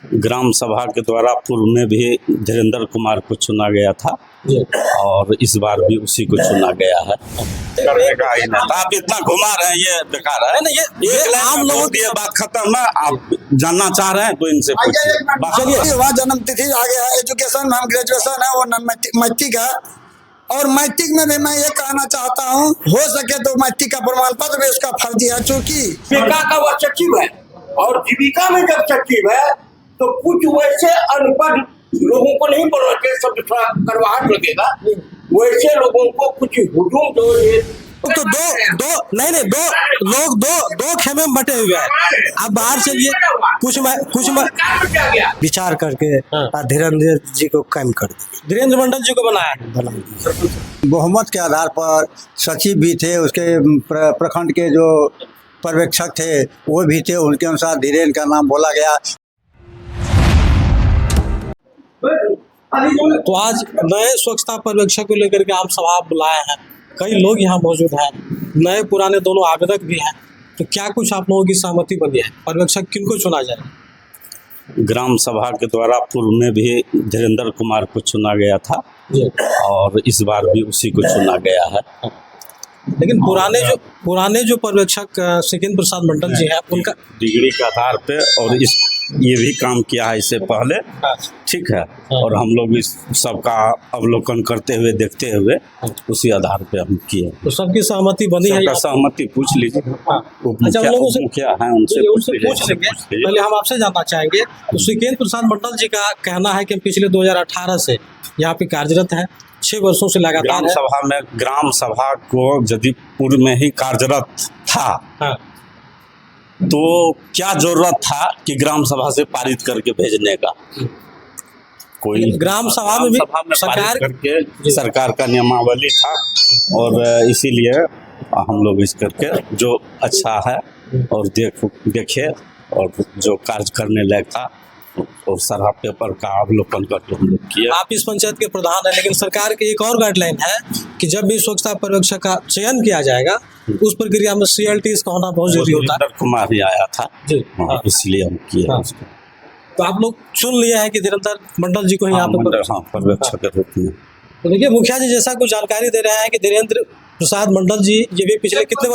ग्राम सभा के द्वारा पूर्व में भी धीरेन्द्र कुमार को चुना गया था और इस बार भी उसी को चुना गया है। करने का ही नहीं। आप इतना घुमा रहे हैं, ये बेकार है। नहीं, ये आम लोगों की बात खत्म है। आप जानना चाह रहे हैं तो इनसे पूछिए। चलिए, वह जन्म तिथि आ गया है। एजुकेशन में हम ग्रेजुएशन है, वो मैट्रिक है। और मैट्रिक में भी मैं ये कहना चाहता हूँ, हो सके तो मैट्रिक का प्रमाण पत्र भी उसका फर्जी है, चूँकि जीविका का वह सचिव है और जीविका में जब सचिव है तो कुछ वैसे अनपढ़ लोगों को नहीं बोलना चाहिए, सब थोड़ा करवाहट लगेगा। वैसे लोगों को कुछ हुजूम दो तो दो लोग दो खेमे में बटे हुए हैं। आप बाहर चलिए, कुछ विचार करके धीरेन्द्र जी को कैम कर दिया, धीरेन्द्र मंडल जी को बनाया। बहुमत के आधार पर सचिव भी थे, उसके प्रखंड के जो पर्यवेक्षक थे वो भी थे, उनके अनुसार धीरेन्द्र का नाम बोला गया। तो आज नए स्वच्छता पर्यवेक्षक को लेकर के आम सभा बुलाए हैं। कई लोग यहाँ मौजूद हैं, नए पुराने दोनों आवेदक भी हैं। तो क्या कुछ आप लोगों की सहमति बनी है? पर्यवेक्षक किनको चुना जाए? ग्राम सभा के द्वारा पूर्व में भी धीरेन्द्र कुमार को चुना गया था और इस बार भी उसी को चुना गया है। लेकिन पुराने जो पर्यवेक्षक सिकेंद्र प्रसाद मंडल जी हैं, उनका डिग्री के आधार पे और ये भी काम किया है इससे पहले, ठीक है। और हम लोग इस सबका अवलोकन करते हुए देखते हुए उसी आधार पे हम किए। तो सबकी सहमति बनी है? सबका सहमति पूछ लीजिए। अच्छा, उन लोगों से क्या है उनसे पूछ लेंगे। पहले हम आपसे जानना चाहेंगे, तो सिकेंद्र प्रसाद मंडल जी का कहना है कि पिछले 2018 से यहाँ पे कार्यरत है, 6 वर्षों से लगातार ग्राम सभा को यदि पूर्व में ही कार्यरत था तो क्या जरूरत था कि ग्राम सभा से पारित करके भेजने का? कोई ग्राम सभा में भी सरकार करके सरकार का नियमावली था और इसीलिए हम लोग इस करके जो अच्छा है और देखे और जो कार्य करने लायक था और सारा पेपर का अवलोकन करके हम लोग किए। आप इस पंचायत के प्रधान हैं, लेकिन सरकार की एक और गाइडलाइन है कि जब भी स्वच्छता पर्यवेक्षक का चयन किया जाएगा उस प्रक्रिया में CLTs का होना बहुत जरूरी होता है। धीरेन्द्र कुमार ही आया था इसलिए हम किए उसको। तो आप लोग चुन लिया है कि धीरेन्द्र मंडल जी को ही यहाँ पे पर्यवेक्षक के रूप में। तो देखिए, मुखिया जी जैसा कुछ जानकारी दे रहे हैं कि धीरेन्द्र प्रसाद मंडल जी ये भी पिछले कितने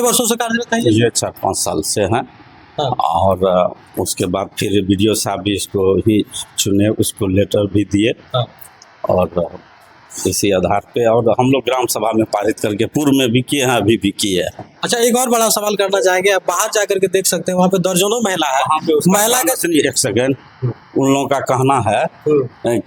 वर्षों से कार्यरत है? ये 4-5 साल से हैं। और उसके बाद फिर BDO साहब भी इसको ही चुने, उसको लेटर भी दिए और इसी आधार पे और हम लोग ग्राम सभा में पारित करके पूर्व में भी किए हैं, अभी भी किए हैं। अच्छा, एक और बड़ा सवाल करना चाहेंगे। आप बाहर जाकर के देख सकते हैं, वहाँ पे दर्जनों महिला है। महिला का एक सेकेंड, उन लोगों का कहना है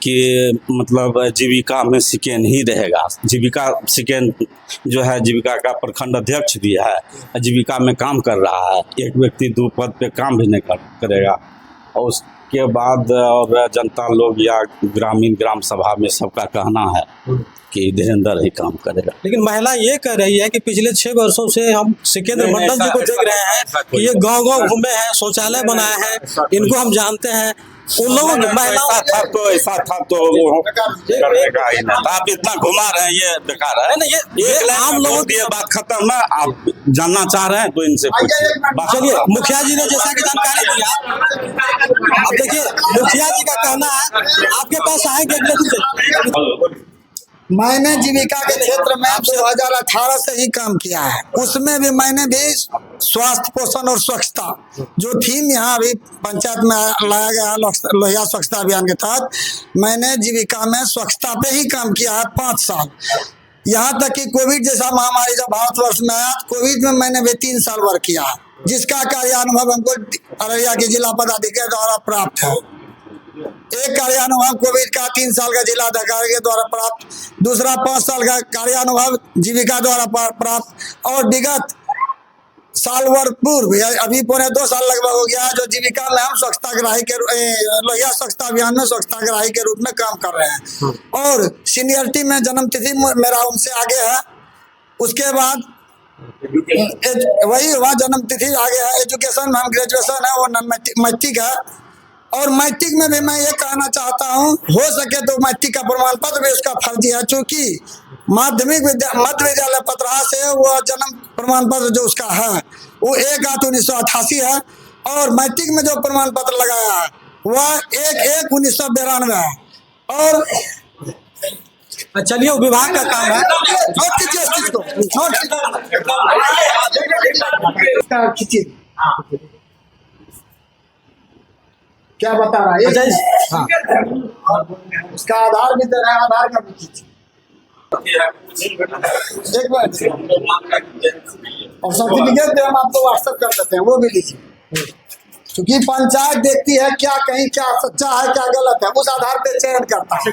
कि मतलब जीविका में सेकेंड ही रहेगा। जीविका सेकेंड जो है, जीविका का प्रखंड अध्यक्ष भी है, जीविका में काम कर रहा है। एक व्यक्ति 2 पद पे काम भी नहीं करेगा। और उसके बाद और जनता लोग या ग्राम सभा में सबका कहना है कि धीरेन्द्र ही काम करेगा। लेकिन महिला ये कह रही है कि पिछले 6 वर्षों से हम सिकेंद्र मंडल जी को देख रहे हैं कि ये गांव घूमे हैं, शौचालय बनाए हैं, इनको हम जानते हैं। उन लोगों महिलाओं ऐसा था तो वो करने का ही नहीं। आप इतना घुमा रहे हैं, ये बेकार है। नहीं, ये आम लोगों की बात खत्म है। आप जानना चाह रहे हैं तो इनसे पूछिए। चलिए, मुखिया जी ने जैसा कि जानकारी दिया, अब देखिए मुखिया जी का कहना है, आपके पास आएंगे। मैंने जीविका के क्षेत्र में 2018 से ही काम किया है। उसमें भी मैंने भी स्वास्थ्य, पोषण और स्वच्छता जो थीम यहाँ अभी पंचायत में लाया गया लोहिया स्वच्छता अभियान के तहत, मैंने जीविका में स्वच्छता पे ही काम किया है 5 साल। यहाँ तक कि कोविड जैसा महामारी जब भारतवर्ष में आया, कोविड में मैंने भी 3 साल वर्क किया है, जिसका कार्यानुभव हमको अररिया के जिला पदाधिकारी द्वारा प्राप्त है। एक कार्यानुभव कोविड का 3 साल का जिलाधिकारी के द्वारा प्राप्त, दूसरा 5 साल का कार्यानुभव जीविका द्वारा प्राप्त और विगत साल वर्ष पूर्व अभी 2.25 साल लगभग हो गया जो जीविका में हम स्वच्छताग्राही के लोहिया स्वच्छता अभियान में स्वच्छताग्राही के रूप में काम कर रहे हैं। और सीनियरिटी में जन्म तिथि मेरा उनसे आगे है। उसके बाद वही हुआ, जन्म तिथि आगे है। एजुकेशन में हम ग्रेजुएशन है, वो मैट्रिक है। और मैट्रिक में भी मैं ये कहना चाहता हूँ, हो सके तो मैट्रिक का प्रमाण पत्र भी उसका फर्जी है, चूँकि मध्य विद्यालय पतरा से वो जन्म प्रमाण पत्र जो उसका है वो 1/8/1988 है। और मैट्रिक में जो प्रमाण पत्र लगाया है वह 1/1/1992 है। और चलिए वो विभाग का काम है। नोट कीजिए इस चीज को, नोट कीजिए। क्या बता रहा है? अच्छा हाँ उसका आधार भी दे रहा है, आधार का भी कीजिए। एक मिनट, और सर्टिफिकेट हम आपको व्हाट्सएप कर देते हैं, वो भी लीजिए। क्योंकि पंचायत देखती है क्या कहीं क्या सच्चा है क्या गलत है, उस आधार पे चयन करता है।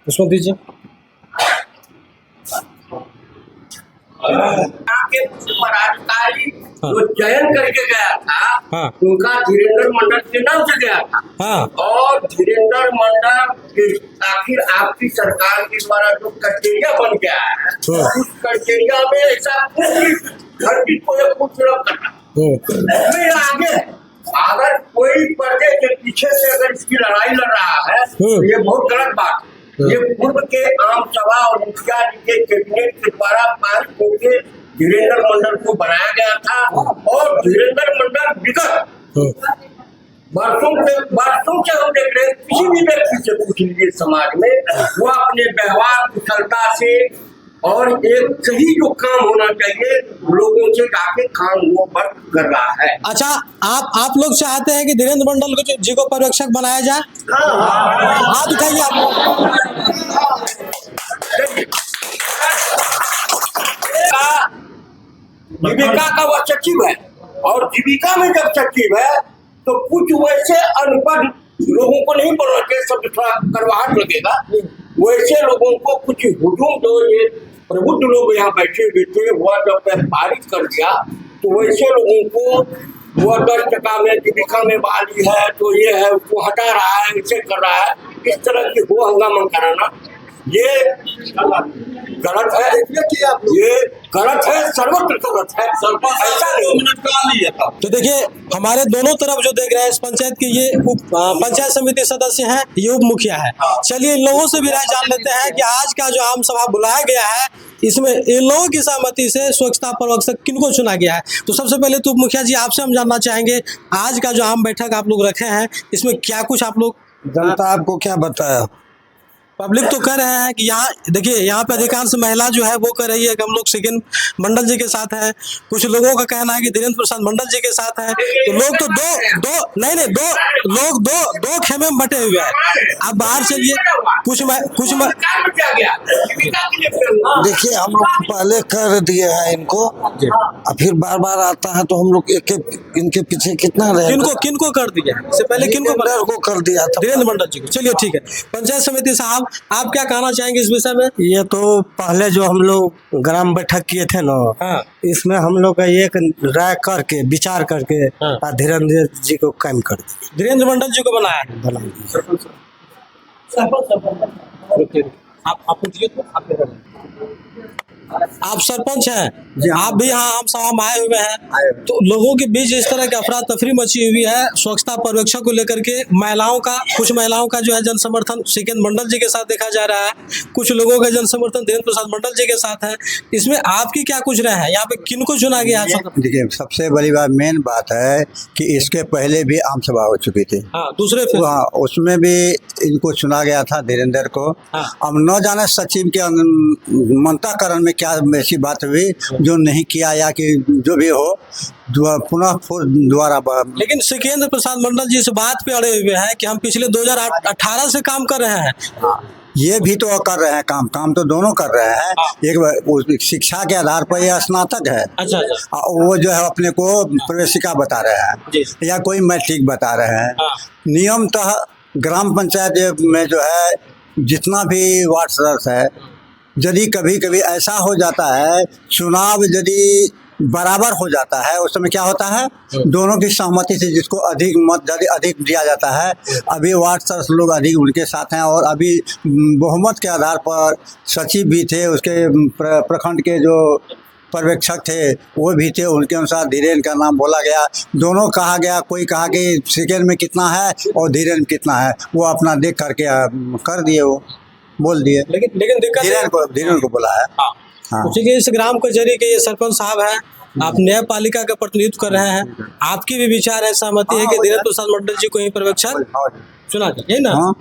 उसमें दीजिए। के पदाधिकारी जो चयन करके गया था, हाँ। उनका धीरेन्द्र मंडल के नाम से गया था। हाँ। और धीरेन्द्र मंडल के आखिर आपकी सरकार के द्वारा जो क्राइटेरिया बन गया है, उस क्राइटेरिया में ऐसा घर की कोई खूबसूरत करना नहीं आगे। अगर कोई पर्दे के पीछे से अगर इसकी लड़ाई लड़ रहा है तो ये बहुत गलत बात है। ये पूर्व के आम सभा और मुखिया जी के कैबिनेट के द्वारा पारित होकर धीरेन्द्र मंडल को बनाया गया था। और धीरेन्द्र मंडल विगत वर्षों से हम देख रहे हैं, किसी भी व्यक्ति से पूछ लीजिए समाज में, वो अपने व्यवहार कुशलता से और एक सही जो काम होना चाहिए लोगों से जाके काम वो वर्क कर रहा है। अच्छा आप लोग चाहते हैं कि धीरेन्द्र मंडल को जी को पर्यवेक्षक बनाया जाए? हाथ उठाइए आप लोग। जीविका का वह सचिव है, और जीविका में जब सचिव है तो कुछ वैसे अनपढ़ लोगों को नहीं बोलना चाहिए, सब थोड़ा करवाहट लगेगा। वैसे लोगों को कुछ हुजूम जो ये प्रबुद्ध लोग यहाँ बैठे हुए थे, वह जब पारित कर दिया तो वैसे लोगों को वह 10% में जीविका में बहाली है तो ये है उसको हटा रहा है, इसे कर रहा है, इस तरह की हो हंगामा कराना ये गलत है। ये गलत है, सर्वत्र गलत है। ऐसा नहीं। तो देखिए हमारे दोनों तरफ जो देख रहे हैं इस पंचायत के, ये पंचायत समिति सदस्य हैं, ये उप मुखिया है। चलिए इन लोगों से भी राय जान लेते हैं कि आज का जो आम सभा बुलाया गया है इसमें इन लोगों की सहमति से स्वच्छता पर्यवेक्षक किनको चुना गया है। तो सबसे पहले तो उप मुखिया जी आपसे हम जानना चाहेंगे, आज का जो आम बैठक आप लोग रखे हैं इसमें क्या कुछ आप लोग, जनता आपको क्या बताया? पब्लिक तो कह रहे हैं कि यहाँ देखिए यहाँ पे अधिकांश महिला जो है वो कह रही है कि हम लोग सेकंड मंडल जी के साथ हैं। कुछ लोगों का कहना है कि धीरेन्द्र प्रसाद मंडल जी के साथ हैं। तो लोग तो दो खेमे में बटे हुए हैं। आप बाहर चलिए, कुछ देखिए हम लोग पहले कर दिए हैं इनको, और फिर बार बार आता है तो हम लोग इनके पीछे कितना रहे। किनको कर दिया इससे पहले, को कर दिया था धीरेन्द्र मंडल जी को। चलिए ठीक है, पंचायत समिति साहब आप क्या कहना चाहेंगे इस विषय में? ये तो पहले जो हम लोग ग्राम बैठक किए थे ना, हाँ। इसमें हम लोग का एक राय करके विचार करके हाँ। धीरेन्द्र जी को कायम कर दिया, धीरेन्द्र मंडल जी को बनाया। आप सरपंच हैं, आप भी यहाँ आम सभा में आए हुए हैं, तो लोगों के बीच इस तरह की अफरा तफरी मची हुई है स्वच्छता पर्यवेक्षक को लेकर के। कुछ महिलाओं का जो है जन समर्थन सिकेंद्र मंडल जी के साथ देखा जा रहा है, कुछ लोगों का जन समर्थन धीरेन्द्र प्रसाद मंडल जी के साथ है। इसमें आपकी क्या कुछ राय है, यहाँ पे किनको चुना गया है? देखिए सबसे बड़ी बात मेन बात है कि इसके पहले भी आम सभा हो चुकी थी, हाँ, दूसरे हाँ, उसमें भी इनको चुना गया था धीरेन्द्र को। हाँ। अब न जाने सचिव के मंत्राकरण में क्या ऐसी बात हुई जो नहीं किया, या कि जो भी हो पुनः दोबारा। लेकिन सिकेंद्र प्रसाद मंडल जी इस बात पे अड़े हुए हैं कि हम पिछले 2018 से काम कर रहे हैं। ये भी तो कर रहे हैं काम तो दोनों कर रहे हैं। एक शिक्षा के आधार पर ये स्नातक है, अच्छा। वो जो है अपने को प्रवेशिका बता रहे हैं, या कोई मैट्रिक बता रहे हैं। नियमतः ग्राम पंचायत में जो है जितना भी वार्ड सदस्य है, यदि कभी कभी ऐसा हो जाता है चुनाव यदि बराबर हो जाता है, उस समय क्या होता है दोनों की सहमति से जिसको अधिक मत यदि अधिक दिया जाता है। अभी वार्ड सदस्य लोग अधिक उनके साथ हैं, और अभी बहुमत के आधार पर सचिव भी थे, उसके प्रखंड के जो पर्यवेक्षक थे वो भी थे, उनके अनुसार धीरेन्द्र का नाम बोला गया। दोनों कहा गया, कोई कहा कि सेकेंड में कितना है और धीरेन्द्र में कितना है, वो अपना देख करके कर दिए, वो बोल दिए। लेकिन दिक्कत धीरेन्द्र को बोला है। हाँ। इस ग्राम कचहरी के ये सरपंच साहब हैं, आप न्यायपालिका का प्रतिनिधित्व कर रहे हैं, आपकी भी विचार है, सहमति है कि धीरेन्द्र प्रसाद मंडल जी को ही पर्यवेक्षक चुना जाए, यही ना? हाँ